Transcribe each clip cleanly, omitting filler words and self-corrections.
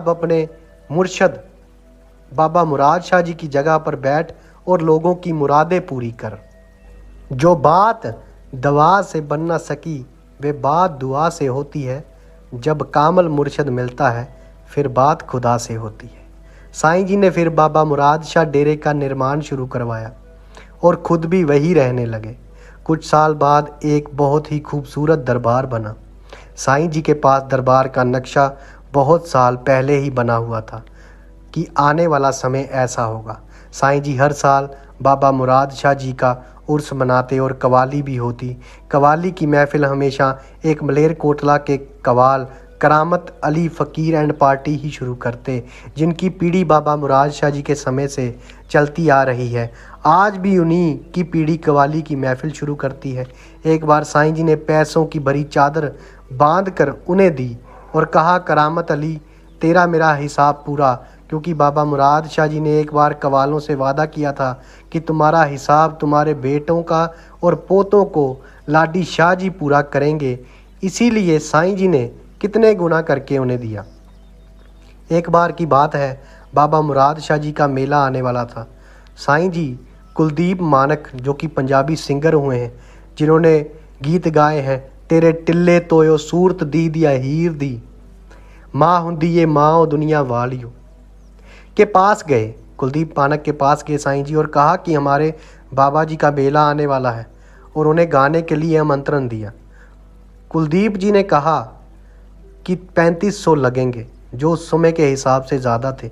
अब अपने मुर्शद बाबा मुराद शाह जी की जगह पर बैठ और लोगों की मुरादें पूरी कर। जो बात दवा से बन न सकी वे बात दुआ से होती है। जब कामल मुर्शद मिलता है फिर बात खुदा से होती है। साईं जी ने फिर बाबा मुराद शाह डेरे का निर्माण शुरू करवाया और खुद भी वही रहने लगे। कुछ साल बाद एक बहुत ही खूबसूरत दरबार बना। साईं जी के पास दरबार का नक्शा बहुत साल पहले ही बना हुआ था कि आने वाला समय ऐसा होगा। साईं जी हर साल बाबा मुराद शाह जी का उर्स मनाते और कवाली भी होती। कवाली की महफिल हमेशा एक मलेरकोटला के कवाल करामत अली फ़कीर एंड पार्टी ही शुरू करते, जिनकी पीढ़ी बाबा मुराद शाह जी के समय से चलती आ रही है। आज भी उन्हीं की पीढ़ी कवाली की महफिल शुरू करती है। एक बार साईं जी ने पैसों की भरी चादर बांध कर उन्हें दी और कहा, करामत अली तेरा मेरा हिसाब पूरा, क्योंकि बाबा मुराद शाह जी ने एक बार कवालों से वादा किया था कि तुम्हारा हिसाब तुम्हारे बेटों का और पोतों को लाडी शाह जी पूरा करेंगे। इसीलिए साईं जी ने कितने गुना करके उन्हें दिया। एक बार की बात है, बाबा मुराद शाह जी का मेला आने वाला था। साईं जी कुलदीप मानक, जो कि पंजाबी सिंगर हुए हैं, जिन्होंने गीत गाए हैं, तेरे टिल्ले तोयो सूरत दी दिया हीर दी, माँ हुंदी ये माँ दुनिया वालियो, के पास गए। कुलदीप मानक के पास गए साईं जी और कहा कि हमारे बाबा जी का मेला आने वाला है, और उन्हें गाने के लिए आमंत्रण दिया। कुलदीप जी ने कहा कि 3500 लगेंगे, जो उस समय के हिसाब से ज़्यादा थे।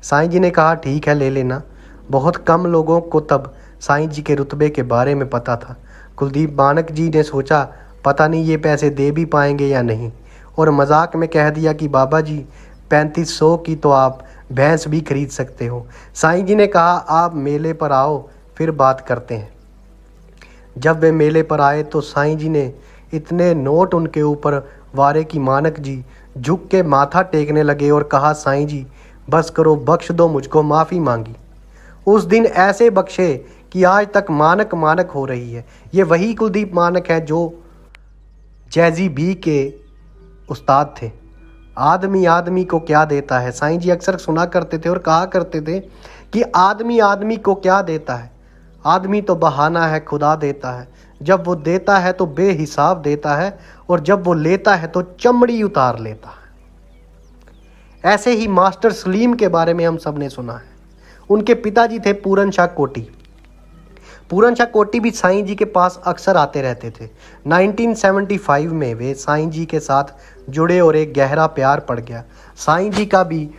साईं जी ने कहा ठीक है, ले लेना। बहुत कम लोगों को तब साईं जी के रुतबे के बारे में पता था। कुलदीप मानक जी ने सोचा पता नहीं ये पैसे दे भी पाएंगे या नहीं, और मजाक में कह दिया कि बाबा जी 3500 की तो आप भैंस भी खरीद सकते हो। साईं जी ने कहा आप मेले पर आओ फिर बात करते हैं। जब वे मेले पर आए तो साईं जी ने इतने नोट उनके ऊपर वारे की मानक जी झुक के माथा टेकने लगे और कहा, साईं जी बस करो, बख्श दो मुझको, माफ़ी मांगी। उस दिन ऐसे बख्शे कि आज तक मानक मानक हो रही है। ये वही कुलदीप मानक है जो जैजी बी के उस्ताद थे। आदमी आदमी को क्या देता है, साईं जी अक्सर सुना करते थे और कहा करते थे कि आदमी आदमी को क्या देता है, आदमी तो बहाना है, खुदा देता है। जब वो देता है तो बेहिसाब देता है, और जब वो लेता है तो चमड़ी उतार लेता है। ऐसे ही मास्टर सलीम के बारे में हम सब ने सुना है। उनके पिताजी थे पूरन शाह कोटी। पूरन शाह कोटी भी साईं जी के पास अक्सर आते रहते थे। 1975 में वे साईं जी के साथ जुड़े और एक गहरा प्यार पड़ गया। साईं जी का भी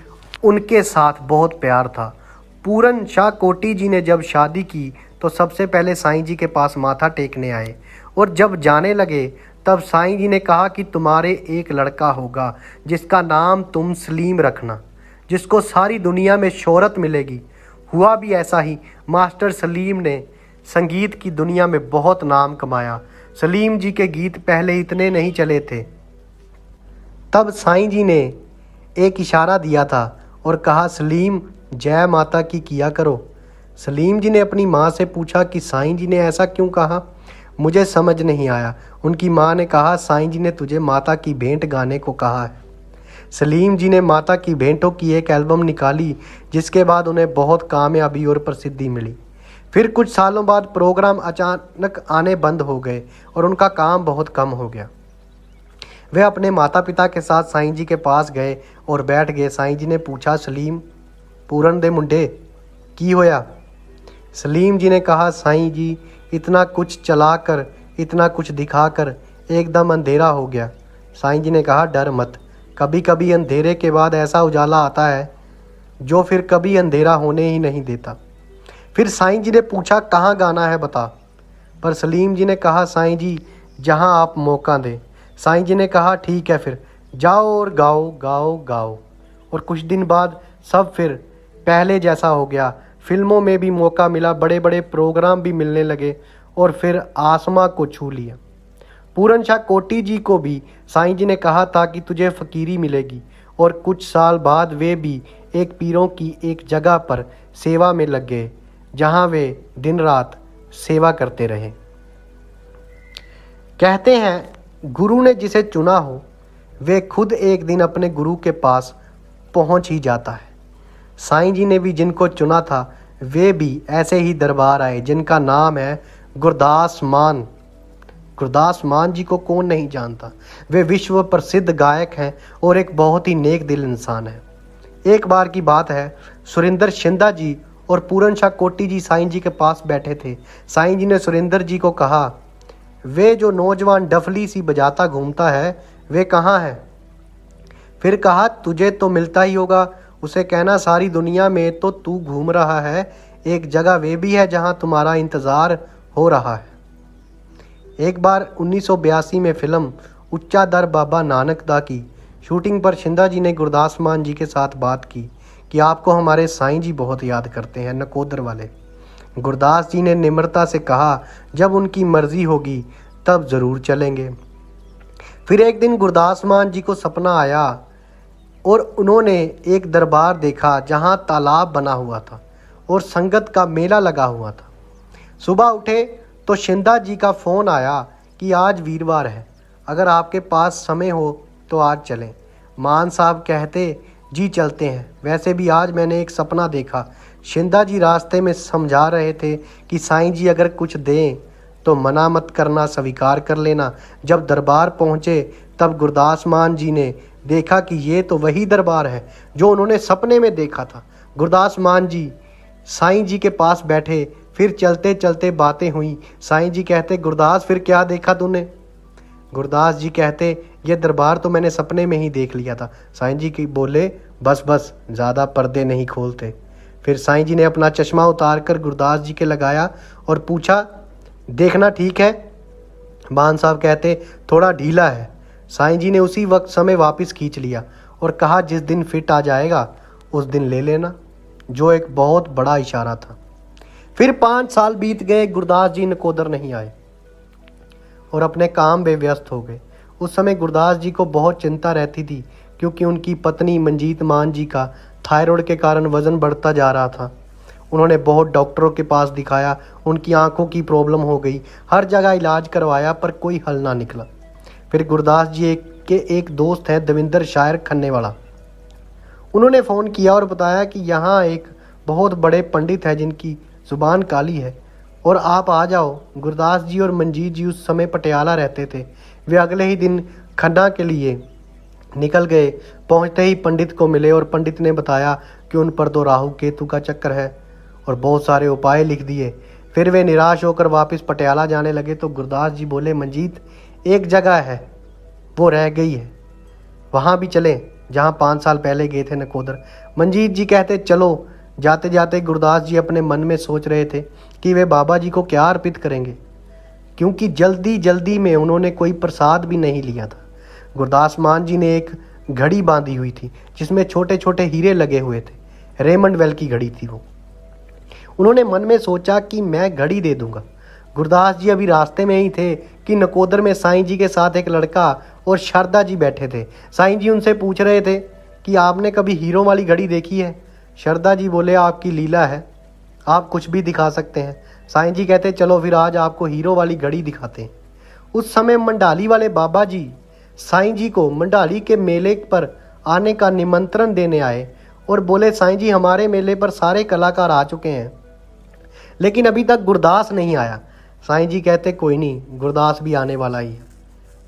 उनके साथ बहुत प्यार था। पूरन शाह कोटी जी ने जब शादी की तो सबसे पहले साईं जी के पास माथा टेकने आए, और जब जाने लगे तब साईं जी ने कहा कि तुम्हारे एक लड़का होगा जिसका नाम तुम सलीम रखना, जिसको सारी दुनिया में शोहरत मिलेगी। हुआ भी ऐसा ही। मास्टर सलीम ने संगीत की दुनिया में बहुत नाम कमाया। सलीम जी के गीत पहले इतने नहीं चले थे। तब साईं जी ने एक इशारा दिया था और कहा, सलीम जय माता की किया करो। सलीम जी ने अपनी माँ से पूछा कि साईं जी ने ऐसा क्यों कहा, मुझे समझ नहीं आया। उनकी माँ ने कहा, साईं जी ने तुझे माता की भेंट गाने को कहा है। सलीम जी ने माता की भेंटों की एक एल्बम निकाली, जिसके बाद उन्हें बहुत कामयाबी और प्रसिद्धि मिली। फिर कुछ सालों बाद प्रोग्राम अचानक आने बंद हो गए और उनका काम बहुत कम हो गया। वे अपने माता पिता के साथ साईं जी के पास गए और बैठ गए। साईं जी ने पूछा, सलीम पूरन दे मुंडे की होया? सलीम जी ने कहा, साईं जी इतना कुछ चलाकर, इतना कुछ दिखाकर एकदम अंधेरा हो गया। साईं जी ने कहा, डर मत, कभी कभी अंधेरे के बाद ऐसा उजाला आता है जो फिर कभी अंधेरा होने ही नहीं देता। फिर साईं जी ने पूछा, कहाँ गाना है बता। पर सलीम जी ने कहा, साईं जी जहाँ आप मौका दें। साईं जी ने कहा, ठीक है फिर जाओ और गाओ गाओ गाओ। और कुछ दिन बाद सब फिर पहले जैसा हो गया। फिल्मों में भी मौका मिला, बड़े बड़े प्रोग्राम भी मिलने लगे और फिर आसमां को छू लिया। पूरन शाह कोटी जी को भी साईं जी ने कहा था कि तुझे फ़कीरी मिलेगी, और कुछ साल बाद वे भी एक पीरों की एक जगह पर सेवा में लग गए, जहाँ वे दिन रात सेवा करते रहे। कहते हैं गुरु ने जिसे चुना हो वे खुद एक दिन अपने गुरु के पास पहुंच ही जाता है। साईं जी ने भी जिनको चुना था वे भी ऐसे ही दरबार आए, जिनका नाम है गुरदास मान। गुरदास मान जी को कौन नहीं जानता। वे विश्व प्रसिद्ध गायक हैं और एक बहुत ही नेक दिल इंसान है। एक बार की बात है, सुरेंद्र शिंदा जी और पूरन शाह कोटी जी साईं जी के पास बैठे थे। साईं जी ने सुरेंद्र जी को कहा, वे जो नौजवान डफली सी बजाता घूमता है वे कहाँ है? फिर कहा, तुझे तो मिलता ही होगा, उसे कहना सारी दुनिया में तो तू घूम रहा है, एक जगह वे भी है जहाँ तुम्हारा इंतज़ार हो रहा है। एक बार 1982 में फिल्म उच्चा दर बाबा नानक दा की शूटिंग पर शिंदा जी ने गुरदास मान जी के साथ बात की कि आपको हमारे साईं जी बहुत याद करते हैं, नकोदर वाले। गुरदास जी ने निम्रता से कहा, जब उनकी मर्जी होगी तब ज़रूर चलेंगे। फिर एक दिन गुरदास मान जी को सपना आया और उन्होंने एक दरबार देखा जहां तालाब बना हुआ था और संगत का मेला लगा हुआ था। सुबह उठे तो शिंदा जी का फ़ोन आया कि आज वीरवार है, अगर आपके पास समय हो तो आज चलें। मान साहब कहते, जी चलते हैं, वैसे भी आज मैंने एक सपना देखा। शिंदा जी रास्ते में समझा रहे थे कि साईं जी अगर कुछ दें तो मना मत करना, स्वीकार कर लेना। जब दरबार पहुँचे तब गुरदास मान जी ने देखा कि ये तो वही दरबार है जो उन्होंने सपने में देखा था। गुरदास मान जी साईं जी के पास बैठे, फिर चलते चलते बातें हुई। साईं जी कहते, गुरदास फिर क्या देखा तूने? गुरदास जी कहते, ये दरबार तो मैंने सपने में ही देख लिया था। साईं जी की बोले, बस बस, ज़्यादा पर्दे नहीं खोलते। फिर साईं जी ने अपना चश्मा उतार कर गुरदास जी के लगाया और पूछा, देखना ठीक है? मान साहब कहते, थोड़ा ढीला है। साईं जी ने उसी वक्त समय वापस खींच लिया और कहा, जिस दिन फिट आ जाएगा उस दिन ले लेना, जो एक बहुत बड़ा इशारा था। फिर 5 साल बीत गए, गुरदास जी नकोदर नहीं आए और अपने काम में व्यस्त हो गए। उस समय गुरदास जी को बहुत चिंता रहती थी क्योंकि उनकी पत्नी मंजीत मान जी का थायराइड के कारण वज़न बढ़ता जा रहा था। उन्होंने बहुत डॉक्टरों के पास दिखाया, उनकी आंखों की प्रॉब्लम हो गई, हर जगह इलाज करवाया पर कोई हल ना निकला। फिर गुरदास जी के एक दोस्त हैं दविंदर शायर खन्ने वाला, उन्होंने फ़ोन किया और बताया कि यहाँ एक बहुत बड़े पंडित है जिनकी ज़ुबान काली है और आप आ जाओ। गुरदास जी और मंजीत जी उस समय पटियाला रहते थे। वे अगले ही दिन खन्ना के लिए निकल गए। पहुँचते ही पंडित को मिले और पंडित ने बताया कि उन पर तो राहु केतु का चक्कर है और बहुत सारे उपाय लिख दिए। फिर वे निराश होकर वापस पटियाला जाने लगे तो गुरदास जी बोले, मंजीत एक जगह है वो रह गई है, वहाँ भी चलें जहाँ 5 साल पहले गए थे, नकोदर। मंजीत जी कहते, चलो। जाते जाते गुरदास जी अपने मन में सोच रहे थे कि वे बाबा जी को क्या अर्पित करेंगे, क्योंकि जल्दी जल्दी में उन्होंने कोई प्रसाद भी नहीं लिया था। गुरदास मान जी ने एक घड़ी बांधी हुई थी जिसमें छोटे छोटे हीरे लगे हुए थे। रेमंड वेल की घड़ी थी वो। उन्होंने मन में सोचा कि मैं घड़ी दे दूंगा। गुरदास जी अभी रास्ते में ही थे कि नकोदर में साईं जी के साथ एक लड़का और शारदा जी बैठे थे। साईं जी उनसे पूछ रहे थे कि आपने कभी हीरों वाली घड़ी देखी है? शारदा जी बोले, आपकी लीला है, आप कुछ भी दिखा सकते हैं। साईं जी कहते, चलो फिर आज आपको हीरो वाली घड़ी दिखाते हैं। उस समय मंडाली वाले बाबा जी साईं जी को मंडाली के मेले पर आने का निमंत्रण देने आए और बोले, साईं जी हमारे मेले पर सारे कलाकार आ चुके हैं लेकिन अभी तक गुरदास नहीं आया। साईं जी कहते, कोई नहीं, गुरदास भी आने वाला ही है।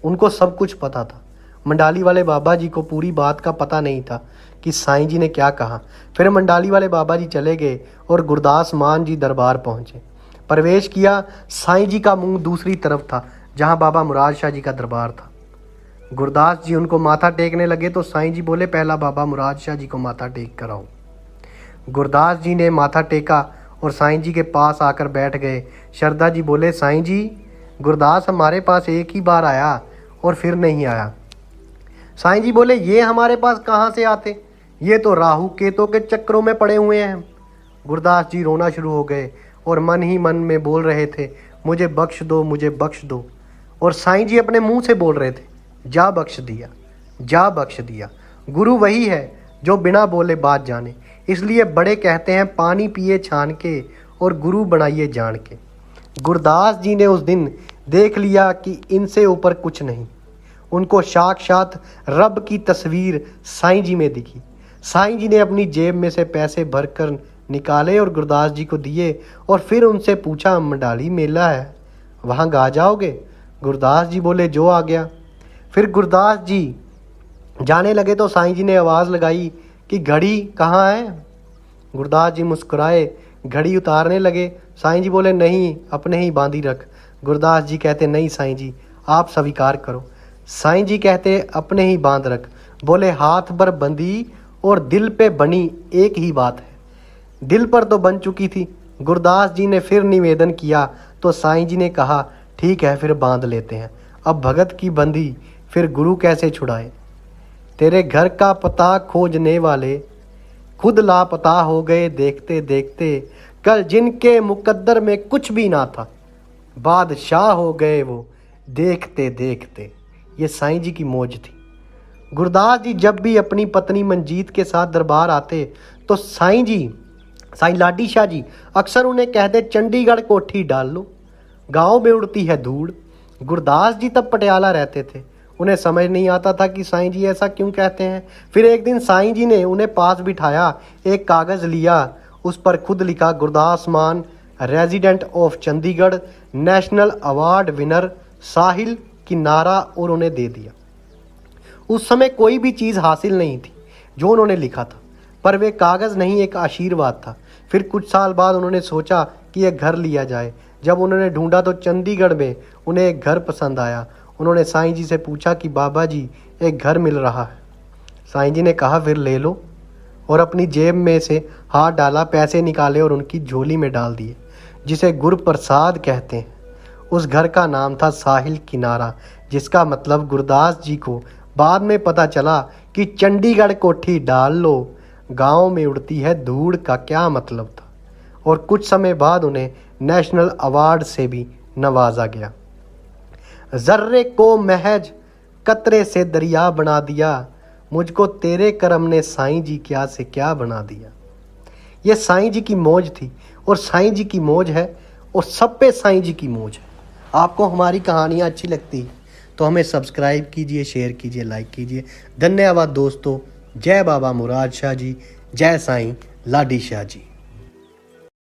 उनको सब कुछ पता था। मंडाली वाले बाबा जी को पूरी बात का पता नहीं था कि साईं जी ने क्या कहा। फिर मंडाली वाले बाबा जी चले गए और गुरदास मान जी दरबार पहुँचे। प्रवेश किया, साईं जी का मुंह दूसरी तरफ था जहाँ बाबा मुराद शाह जी का दरबार था। गुरदास जी उनको माथा टेकने लगे तो साईं जी बोले, पहला बाबा मुराद शाह जी को माथा टेक कर आओ। गुरदास जी ने माथा टेका और साईं जी के पास आकर बैठ गए। शारदा जी बोले, साईं जी गुरदास हमारे पास एक ही बार आया और फिर नहीं आया। साईं जी बोले, ये हमारे पास कहाँ से आते, ये तो राहु केतु के चक्रों में पड़े हुए हैं। गुरदास जी रोना शुरू हो गए और मन ही मन में बोल रहे थे, मुझे बख्श दो, मुझे बख्श दो। और साईं जी अपने मुंह से बोल रहे थे, जा बख्श दिया, जा बख्श दिया। गुरु वही है जो बिना बोले बात जाने, इसलिए बड़े कहते हैं पानी पिए छान के और गुरु बनाइए जान के। गुरदास जी ने उस दिन देख लिया कि इनसे ऊपर कुछ नहीं। उनको साक्षात रब की तस्वीर साईं जी में दिखी। साईं जी ने अपनी जेब में से पैसे भरकर निकाले और गुरदास जी को दिए और फिर उनसे पूछा, मंडाली मेला है, वहाँ गा जाओगे? गुरदास जी बोले, जो आ गया। फिर गुरदास जी जाने लगे तो साईं जी ने आवाज़ लगाई कि घड़ी कहाँ है? गुरदास जी मुस्कुराए, घड़ी उतारने लगे। साईं जी बोले, नहीं, अपने ही बांधी रख। गुरदास जी कहते, नहीं साईं जी, आप स्वीकार करो। साईं जी कहते, अपने ही बांध रख। बोले, हाथ पर बंधी और दिल पे बनी एक ही बात है। दिल पर तो बन चुकी थी। गुरदास जी ने फिर निवेदन किया तो साईं जी ने कहा, ठीक है, फिर बांध लेते हैं। अब भगत की बंधी फिर गुरु कैसे छुड़ाए? तेरे घर का पता खोजने वाले खुद लापता हो गए देखते देखते। कल जिनके मुकद्दर में कुछ भी ना था, बादशाह हो गए वो देखते देखते। ये साईं जी की मौज थी। गुरदास जी जब भी अपनी पत्नी मंजीत के साथ दरबार आते तो साईं लाडी शाह जी अक्सर उन्हें कहते, चंडीगढ़ कोठी डाल लो, गाँव में उड़ती है धूड़। गुरदास जी तब पटियाला रहते थे। उन्हें समझ नहीं आता था कि साईं जी ऐसा क्यों कहते हैं। फिर एक दिन साईं जी ने उन्हें पास बिठाया, एक कागज़ लिया, उस पर खुद लिखा, Gurdas Maan, resident of Chandigarh, national award winner Sahil Kinara, और उन्हें दे दिया। उस समय कोई भी चीज़ हासिल नहीं थी जो उन्होंने लिखा था, पर वे कागज़ नहीं, एक आशीर्वाद था। फिर कुछ साल बाद उन्होंने सोचा कि एक घर लिया जाए। जब उन्होंने ढूंढा तो चंडीगढ़ में उन्हें एक घर पसंद आया। उन्होंने साईं जी से पूछा कि बाबा जी, एक घर मिल रहा है। साईं जी ने कहा, फिर ले लो, और अपनी जेब में से हाथ डाला, पैसे निकाले और उनकी झोली में डाल दिए, जिसे गुरप्रसाद कहते हैं। उस घर का नाम था साहिल किनारा, जिसका मतलब गुरदास जी को बाद में पता चला कि चंडीगढ़ कोठी डाल लो, गांव में उड़ती है धूड़ का क्या मतलब था। और कुछ समय बाद उन्हें नेशनल अवार्ड से भी नवाजा गया। जर्रे को महज कतरे से दरिया बना दिया, मुझको तेरे करम ने साईं जी क्या से क्या बना दिया। ये साईं जी की मौज थी, और साईं जी की मौज है, और सब पे साईं जी की मौज है। आपको हमारी कहानियाँ अच्छी लगती तो हमें सब्सक्राइब कीजिए, शेयर कीजिए, लाइक कीजिए। धन्यवाद दोस्तों। जय बाबा मुराद शाह जी, जय साईं लाडी शाह जी।